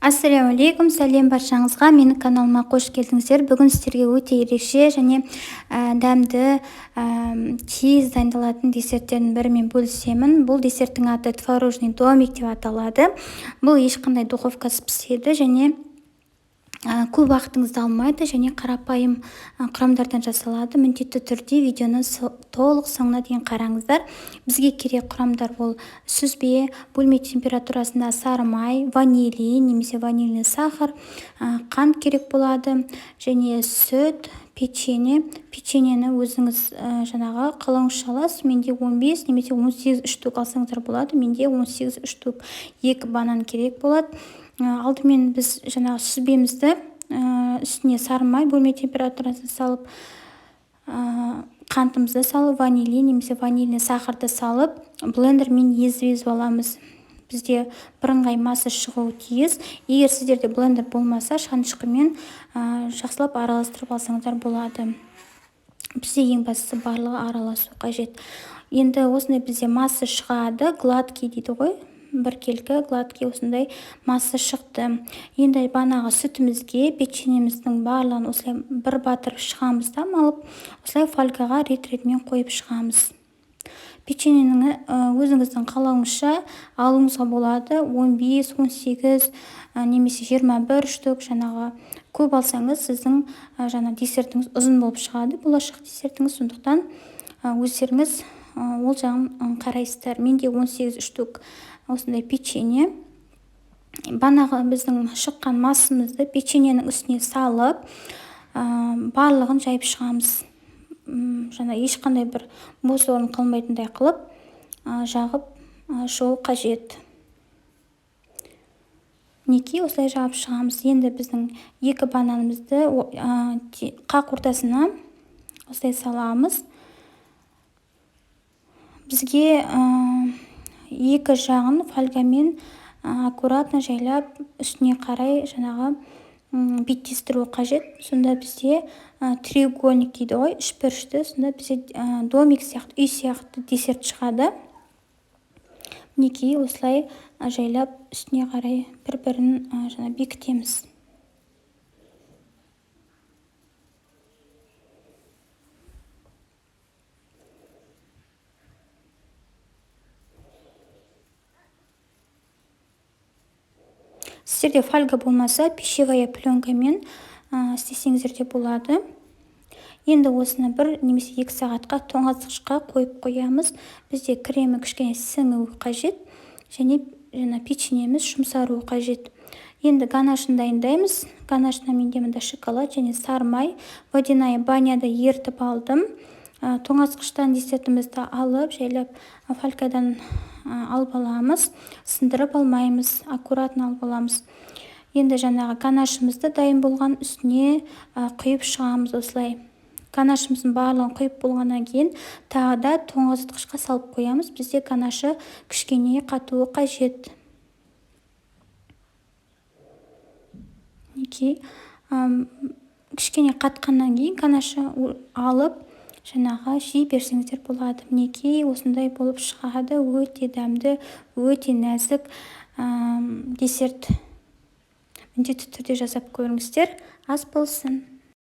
Ассалаумағалейкум, сәлем баршаңызға. Менің каналыма қош келдіңіздер. Бүгін сіздерге өте ерекше және дәмді, тез дайындалатын десерттердің бірімен бөлісемін. Бұл десерттің аты творожный домик деп аталады. Бұл ешқандай духовкасыз піседі және көп уақытыңызды алмайды және қарапайым құрамдардан жасалады. Міндетті түрде видеоны толық соңына дейін қараңыздар. Бізге керек құрамдар бұл сүзбе, бөлме температурасында сары май, ванилин немесе ванильный сахар, қант керек болады және сүт, печенье. Печеньені өзіңіз жаңағы қалауыңызша аласыз. Менде 15 немесе 18 штук алсаңыздар болады. Менде 18 штук. 2 банан керек болады. Алдымен біз жаңағы сүзбемізді үстіне сары май, бөлме температурасына салып, қантымызды салып, ванилин немесе ванильный сахарды салып, блендермен езіп аламыз. Бізде бірыңғай масса шығуы тиіс. Егер сіздерде блендер болмаса, шанышқымен жақсылап араластырып алсаңыздар болады. Бізде ең бастысы барлығы араласу қажет. Енді осындай бізде масса шығады, гладкий дейді ғой. Біркелкі гладкий осындай масса шықты. Енді банағы сүтімізге печеньеміздің барлығын осылай бір батырып шығамыз да, алып, осылай фольгаға рет-ретмен қойып шығамыз. Печеньені өзіңіздің қалауыңызша алуыңызға болады. 15, 18 немесе 21 штук. Жаңағы көп алсаңыз, сіздің жаңа десертіңіз ұзын болып шығады. Болашақ десертіңіз, сондықтан өздеріңіз ол жағын қарайсыздар. Менде 18 штук осындай печенье. Банағы біздің шыққан массамызды печеньенің үстіне салып, барлығын жайып шығамыз. Жаңа ешқандай бір бос орын қалмайтындай қылып жағып шығу қажет. Мінекей осылай жағып шығамыз. Енді біздің 2 бананымызды қақ ортасына осылай саламыз. Бізге 2 жағын фольгамен аккуратно жайлап үстіне қарай жаңағы беттестіру қажет. Сонда бізде треугольник дейді ғой, үшбұрышты. Сонда бізде домик сияқты, үй сияқты десерт шығады. Мінекей осылай жайлап үстіне қарай бір-бірін бекітеміз. Сіздерде фольга болмаса, пищевая пленкамен істесеңіздер де болады. Енді осыны 1 немесе 2 сағатқа тоңазытқышқа қойып қоямыз. Бізде кремі кішкене сіңуі қажет және печеньеміз жұмсаруы қажет. Енді ганашын дайындаймыз. Ганашына менде мында шоколад және сары май, водяная баняда ертіп алдым. Тоңазытқыштан десертімізді алып, жайлап фольгадан алып аламыз. Сындырып алмаймыз, аккуратно алып аламыз. Енді жаңағы ганашымызды дайын болған үстіне құйып шығамыз осылай. Ганашымыздың барлығын құйып болғаннан кейін тағы да тоңазытқышқа салып қоямыз. Бізде ганашы кішкене қатуы қажет. Кішкене қатқаннан кейін ганашы алып жаңағы жей берсеңіздер болады. Мінекей осындай болып шығады. Өте дәмді, өте нәзік десерт. Міндетті түрде жасап көріңіздер. Ас болсын.